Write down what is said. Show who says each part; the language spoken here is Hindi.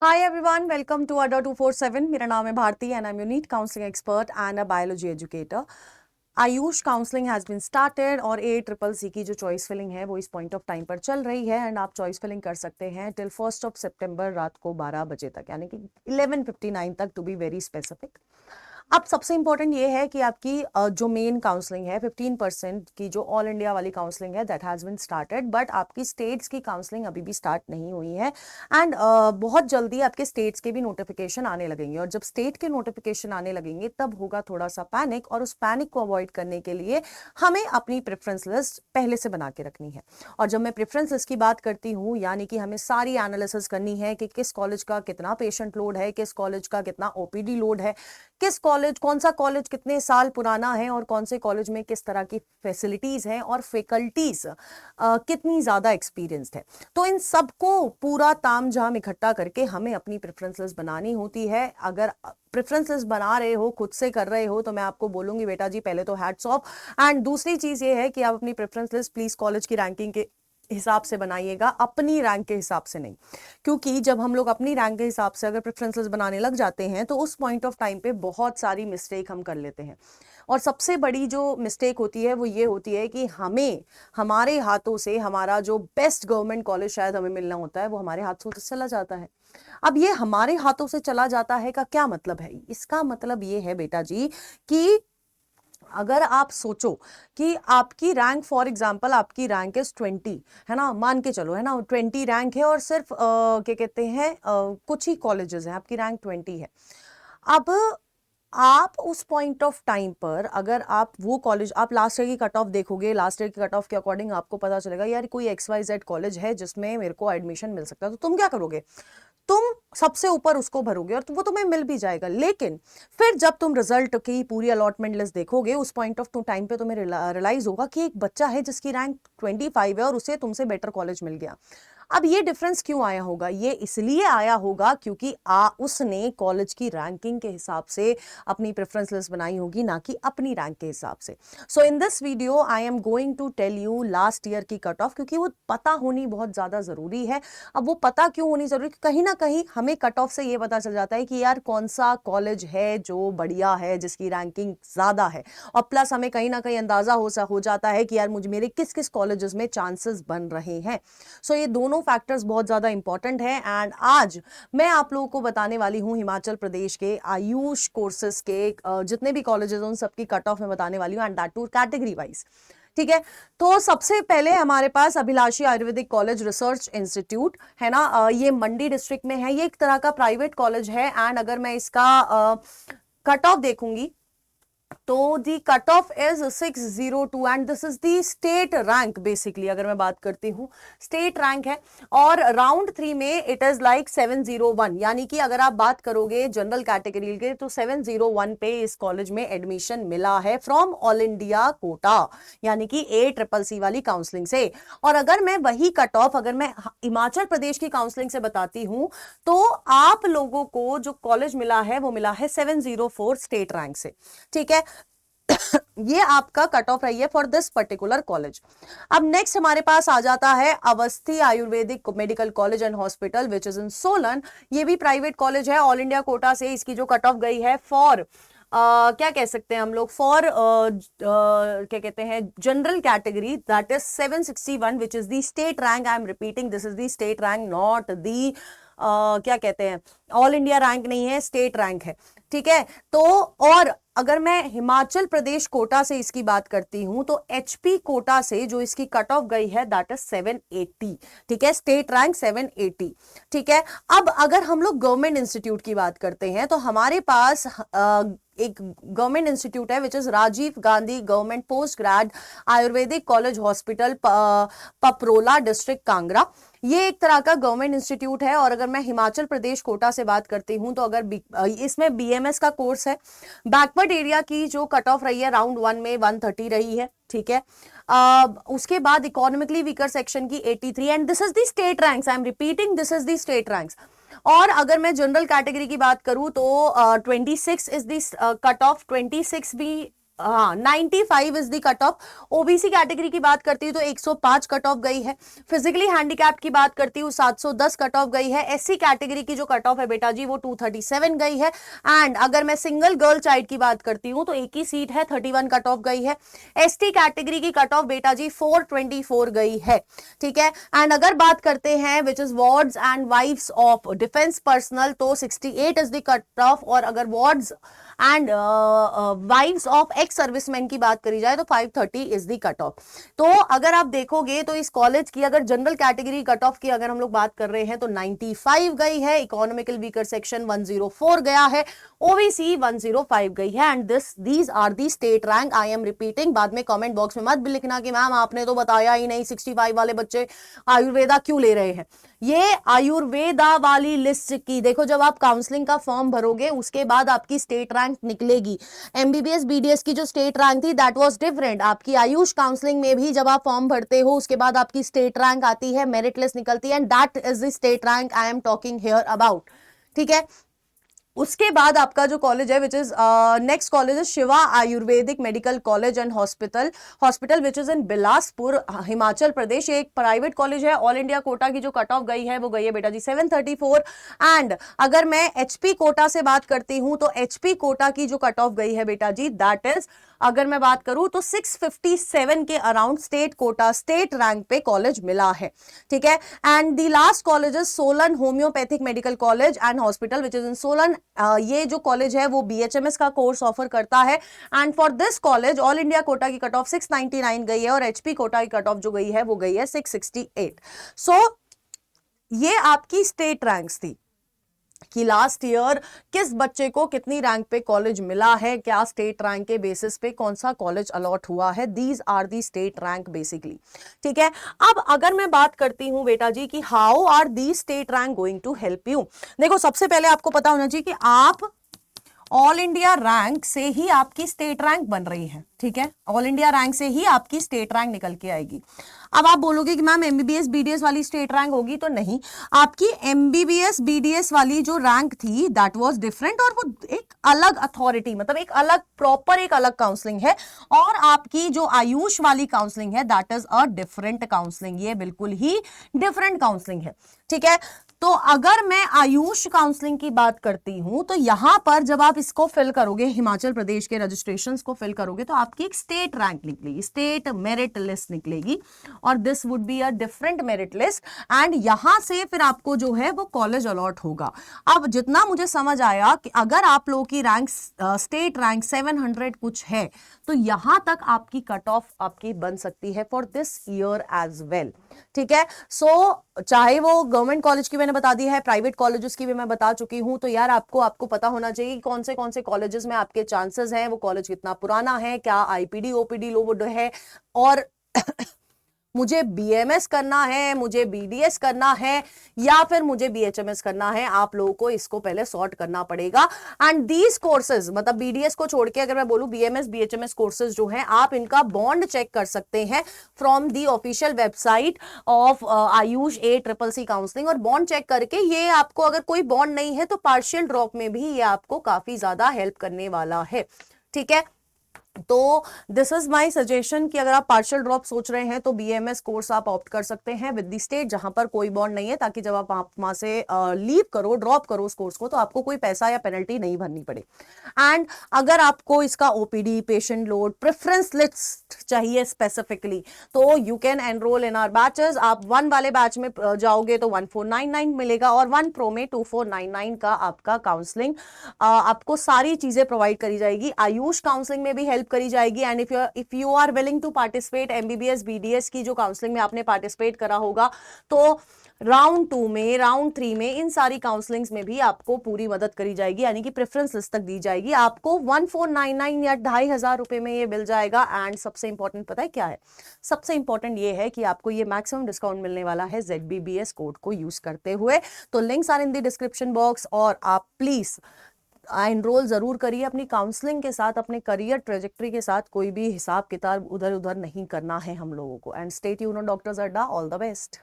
Speaker 1: Hi everyone, welcome to Adda 247. मेरा नाम है Bharti and I'm your NEET counseling expert and a biology educator. Ayush counselling has been started और ACCC की जो चॉइस फिलिंग है वो इस पॉइंट ऑफ टाइम पर चल रही है एंड आप चॉइस फिलिंग कर सकते हैं टिल 1 सितंबर रात को 12 बजे तक, यानी कि 11:59 तक टू बी वेरी स्पेसिफिक। अब सबसे इंपॉर्टेंट ये है कि आपकी जो मेन काउंसलिंग है 15% की जो ऑल इंडिया वाली काउंसलिंग है that has been started, but आपकी स्टेट्स की काउंसलिंग अभी भी स्टार्ट नहीं हुई है एंड बहुत जल्दी आपके स्टेट्स के भी नोटिफिकेशन आने लगेंगे और जब स्टेट के नोटिफिकेशन आने लगेंगे तब होगा थोड़ा सा पैनिक, और उस पैनिक को अवॉइड करने के लिए हमें अपनी प्रेफरेंस लिस्ट पहले से बना के रखनी है। और जब मैं प्रेफरेंस लिस्ट की बात करती हूँ, यानी कि हमें सारी एनालिसिस करनी है कि किस कॉलेज का कितना पेशेंट लोड है, किस कॉलेज का कितना ओपीडी लोड है, किस कॉलेज कौन सा कॉलेज कितने साल पुराना है और कौन से कॉलेज में किस तरह की फैसिलिटीज हैं और फैकल्टीज कितनी ज्यादा एक्सपीरियंस्ड है। तो इन सबको पूरा तामझाम इकट्ठा करके हमें अपनी प्रेफरेंस लिस्ट बनानी होती है। अगर प्रेफरेंस लिस्ट बना रहे हो, खुद से कर रहे हो, तो मैं आपको बोलूंगी बेटा जी पहले तो हैट्स ऑफ। एंड दूसरी चीज ये है कि आप अपनी प्रेफरेंस लिस्ट प्लीज कॉलेज की रैंकिंग के हिसाब से बनाइएगा, अपनी रैंक के हिसाब से नहीं। क्योंकि जब हम लोग अपनी रैंक के हिसाब से अगर प्रेफरेंसेस बनाने लग जाते हैं तो उस पॉइंट ऑफ टाइम पे बहुत सारी मिस्टेक हम कर लेते हैं। और सबसे बड़ी जो मिस्टेक होती है वो ये होती है कि हमें हमारे हाथों से हमारा जो बेस्ट गवर्नमेंट कॉलेज शायद हमें मिलना होता है वो हमारे हाथों से चला जाता है। अब ये हमारे हाथों से चला जाता है का क्या मतलब है? इसका मतलब ये है बेटा जी कि अगर आप सोचो कि आपकी रैंक, फॉर एग्जांपल आपकी रैंक इज 20, है ना, मान के चलो, है ना, 20 रैंक है और सिर्फ क्या कहते हैं कुछ ही कॉलेजेस हैं, आपकी रैंक 20 है। अब आप उस पॉइंट ऑफ टाइम पर अगर आप वो कॉलेज, आप लास्ट ईयर की कट ऑफ देखोगे, लास्ट ईयर की कट ऑफ के अकॉर्डिंग आपको पता चलेगा यार कोई XYZ कॉलेज है जिसमें मेरे को एडमिशन मिल सकता है, तो तुम क्या करोगे? तुम सबसे ऊपर उसको भरोगे और वो तुम्हें मिल भी जाएगा। लेकिन फिर जब तुम रिजल्ट की पूरी अलॉटमेंट लिस्ट देखोगे उस पॉइंट ऑफ टाइम पे तुम्हें रियलाइज होगा कि एक बच्चा है जिसकी रैंक 25 है और उसे तुमसे बेटर कॉलेज मिल गया। अब ये डिफरेंस क्यों आया होगा? ये इसलिए आया होगा क्योंकि उसने कॉलेज की रैंकिंग के हिसाब से अपनी प्रेफरेंस लिस्ट बनाई होगी, ना कि अपनी रैंक के हिसाब से। So in this video I am going to tell you last year की कट ऑफ, क्योंकि वो पता होनी बहुत ज्यादा जरूरी है। अब वो पता क्यों होनी जरूरी? कहीं ना कहीं हमें कट ऑफ से ये पता चल जाता है कि यार कौन सा कॉलेज है जो बढ़िया है, जिसकी रैंकिंग ज्यादा है, और प्लस हमें कहीं ना कहीं अंदाजा हो जाता है कि यार मुझे मेरे किस किस कॉलेजेस में चांसेस बन रहे हैं। सो ये दोनों फैक्टर्स बहुत ज्यादा इंपॉर्टेंट है एंड आज मैं आप लोगों को बताने वाली हूं हिमाचल प्रदेश के आयुष कोर्सेज के जितने भी कॉलेजेस उन सबकी कट ऑफ में बताने वाली हूं, and that too category wise. ठीक है, तो सबसे पहले हमारे पास Abhilashi Ayurvedic College Research Institute है ना, ये मंडी डिस्ट्रिक्ट में है। ये एक तरह का प्राइवेट कॉलेज है एंड अगर मैं इसका कट ऑफ देखूंगी तो the cut off is 602 and this is the state rank. Basically अगर मैं बात करती हूँ स्टेट रैंक है, और राउंड 3 में इट इज लाइक 701, यानी कि अगर आप बात करोगे जनरल कैटेगरी के तो 701 पे इस कॉलेज में एडमिशन मिला है फ्रॉम ऑल इंडिया कोटा, यानी कि ACCC वाली काउंसलिंग से। और अगर मैं वही कट ऑफ अगर मैं हिमाचल प्रदेश की काउंसलिंग से बताती हूं तो आप लोगों को जो कॉलेज मिला है वो मिला है 704 स्टेट रैंक से। ठीक है, ये आपका कट ऑफ रही है फॉर दिस पर्टिकुलर कॉलेज। अब नेक्स्ट हमारे पास आ जाता है Awasthi Ayurvedic medical college and hospital which is इन सोलन। ये भी प्राइवेट कॉलेज है, ऑल इंडिया कोटा से इसकी जो कट ऑफ गई है फॉर क्या कह सकते हैं हम लोग, फॉर क्या कहते हैं general category, that is 761 which is the state rank. I am repeating, this is the state rank, not the क्या कहते हैं ऑल इंडिया रैंक नहीं है, स्टेट रैंक है। ठीक है, तो और अगर मैं हिमाचल प्रदेश कोटा से इसकी बात करती हूं तो HP कोटा से जो इसकी कट ऑफ गई है दैट इज 780। ठीक है, स्टेट रैंक 780। ठीक है, अब अगर हम लोग गवर्नमेंट इंस्टीट्यूट की बात करते हैं तो हमारे पास एक गवर्नमेंट इंस्टीट्यूट है which is Rajiv Gandhi Government Post Grad Ayurvedic College Hospital, Paprola district Kangra. ये एक तरह का गवर्नमेंट इंस्टीट्यूट है। और अगर मैं हिमाचल प्रदेश कोटा से बात करती हूं तो अगर इसमें BMS का कोर्स है। बैकवर्ड एरिया की जो कट ऑफ रही है राउंड 1 में 130 रही है। ठीक है, उसके बाद इकोनॉमिकली वीकर सेक्शन की 83 and this is the state ranks. I am repeating, this is the state ranks. और अगर मैं जनरल कैटेगरी की बात करूं तो 26 इज दिस कट ऑफ, 26 भी हाँ 95 is the cut of. OBC category की बात करती हूँ तो 105 कट ऑफ गई है। फिजिकली हैंडीकैप्ड की बात करती हूँ 710 कट ऑफ गई है। एससी कैटेगरी की जो कट ऑफ है बेटा जी वो 237 गई है। एंड अगर मैं सिंगल गर्ल चाइल्ड की बात करती हूँ तो एक ही सीट है, 31 कट ऑफ गई है। एसटी कैटेगरी की कट ऑफ बेटा जी 424 गई है, ठीक है। एंड अगर बात करते हैं which is wards and wifes of defence personnel तो 68 इज द कट ऑफ। और अगर wards and wives of ex serviceman की बात करी जाए तो 530 इज द कट ऑफ। तो अगर आप देखोगे तो इस कॉलेज की अगर जनरल कैटेगरी कट ऑफ की अगर हम लोग बात कर रहे हैं तो 95 गई है, इकोनॉमिकल वीकर सेक्शन 104 गया है, ओबीसी 105 गई है। And these are the state rank. I am repeating, बाद में कमेंट बॉक्स में मत भी लिखना कि मैम आपने तो बताया ही नहीं 65 वाले बच्चे आयुर्वेदा क्यों ले रहे हैं। ये आयुर्वेदा वाली लिस्ट की देखो, जब आप काउंसलिंग का फॉर्म भरोगे उसके बाद आपकी स्टेट रैंक निकलेगी। एमबीबीएस बीडीएस की जो स्टेट रैंक थी दैट वाज डिफरेंट। आपकी आयुष काउंसलिंग में भी जब आप फॉर्म भरते हो उसके बाद आपकी स्टेट रैंक आती है, मेरिट लिस्ट निकलती है, and that is the state rank I am talking here about, ठीक है। उसके बाद आपका जो कॉलेज है विच इज नेक्स्ट कॉलेज है Shiva Ayurvedic medical college and hospital which is in Bilaspur Himachal Pradesh. ये एक प्राइवेट कॉलेज है। ऑल इंडिया कोटा की जो कट ऑफ गई है वो गई है बेटा जी 734। एंड अगर मैं एचपी कोटा से बात करती हूं तो एचपी कोटा की जो कट ऑफ गई है बेटा जी दैट इज, अगर मैं बात करूं तो 657 के around state quota state rank पे कॉलेज मिला है, ठीक है। And the last college is Solan homeopathic medical college and hospital which is इन सोलन। ये जो कॉलेज है वो बीएचएमएस का कोर्स ऑफर करता है। And for this college all India quota की कट ऑफ 699 गई है और एचपी कोटा की कट ऑफ जो गई है वो गई है 668। सो ये आपकी स्टेट रैंक्स थी कि लास्ट ईयर किस बच्चे को कितनी रैंक पे कॉलेज मिला है, क्या स्टेट रैंक के बेसिस पे कौन सा कॉलेज अलॉट हुआ है। These are the state rank basically, ठीक है। अब अगर मैं बात करती हूं बेटा जी कि how are the state rank going to help you, देखो सबसे पहले आपको पता होना चाहिए कि आप ऑल इंडिया रैंक से ही आपकी स्टेट रैंक बन रही है, ठीक है। ऑल इंडिया रैंक से ही आपकी स्टेट रैंक निकल के आएगी। अब आप बोलोगे कि मैम एमबीबीएस बीडीएस वाली स्टेट रैंक होगी, तो नहीं, आपकी एमबीबीएस बीडीएस वाली जो रैंक थी दैट वाज डिफरेंट और वो एक अलग अथॉरिटी, मतलब एक अलग प्रॉपर एक अलग काउंसलिंग है। और आपकी जो आयुष वाली काउंसलिंग है that is a different counselling, ये बिल्कुल ही डिफरेंट काउंसलिंग है, ठीक है। तो अगर मैं आयुष काउंसलिंग की बात करती हूं तो यहां पर जब आप इसको फिल करोगे, हिमाचल प्रदेश के रजिस्ट्रेशंस को फिल करोगे तो आपकी एक स्टेट रैंक निकलेगी, स्टेट मेरिट लिस्ट निकलेगी और this would be a different merit list. And यहां से फिर आपको जो है वो कॉलेज अलॉट होगा। अब जितना मुझे समझ आया कि अगर आप लोगों की रैंक स्टेट रैंक 700 कुछ है तो यहां तक आपकी कट ऑफ आपकी बन सकती है for this year as well, ठीक है। सो चाहे वो गवर्नमेंट कॉलेज की मैंने बता दी है, प्राइवेट कॉलेजेस की भी मैं बता चुकी हूं, तो यार आपको पता होना चाहिए कि कौन से कॉलेजेस में आपके चांसेस हैं, वो कॉलेज कितना पुराना है, क्या आईपीडी ओपीडी लोड है, और मुझे बीएमएस करना है, मुझे बीडीएस करना है या फिर मुझे बीएचएमएस करना है, आप लोगों को इसको पहले सॉर्ट करना पड़ेगा। एंड दीज कोर्सेज, मतलब बीडीएस को छोड़ के अगर मैं बोलूं बीएमएस बीएचएमएस कोर्सेज जो हैं आप इनका बॉन्ड चेक कर सकते हैं from the official website of Ayush ACCC counselling. और बॉन्ड चेक करके ये आपको, अगर कोई बॉन्ड नहीं है तो पार्शियल ड्रॉप में भी ये आपको काफी ज्यादा हेल्प करने वाला है, ठीक है। तो दिस इज माय सजेशन कि अगर आप पार्शियल ड्रॉप सोच रहे हैं तो बीएमएस कोर्स आप ऑप्ट कर सकते हैं विद द स्टेट जहां पर कोई बॉन्ड नहीं है, ताकि जब आप वहां से लीव करो, ड्रॉप करो उस कोर्स को, तो आपको कोई पैसा या पेनल्टी नहीं भरनी पड़े। एंड अगर आपको इसका OPD, patient load, preference list चाहिए स्पेसिफिकली, तो you can enrol in our batches. आप 1 वाले बैच में जाओगे तो 1499 मिलेगा और 1 प्रो में 2499 का आपका काउंसलिंग, आपको सारी चीजें प्रोवाइड करी जाएगी। आयुष काउंसलिंग में भी हेल्प करी जाएगी। And if you are willing to participate MBBS BDS की जो काउंसलिंग में आपने पार्टिसिपेट करा होगा, तो राउंड 2 में, राउंड 3 में, इन सारी काउंसलिंग्स में भी आपको पूरी मदद करी जाएगी, यानी कि प्रेफरेंस लिस्ट तक दी जाएगी। आपको 1499 या 2500 रुपए में ये मिल जाएगा। एंड सबसे इंपॉर्टेंट पता है क्या है? सबसे इंपॉर्टेंट ये है कि आपको ये मैक्सिमम डिस्काउंट मिलने वाला है ZBBS कोड को यूज करते हुए। तो links are in the description box और आप प्लीज एनरोल जरूर करिए। अपनी काउंसलिंग के साथ, अपने करियर ट्रेजेक्ट्री के साथ कोई भी हिसाब किताब उधर उधर नहीं करना है हम लोगों को। And stay tuned on doctors Adda. All the best.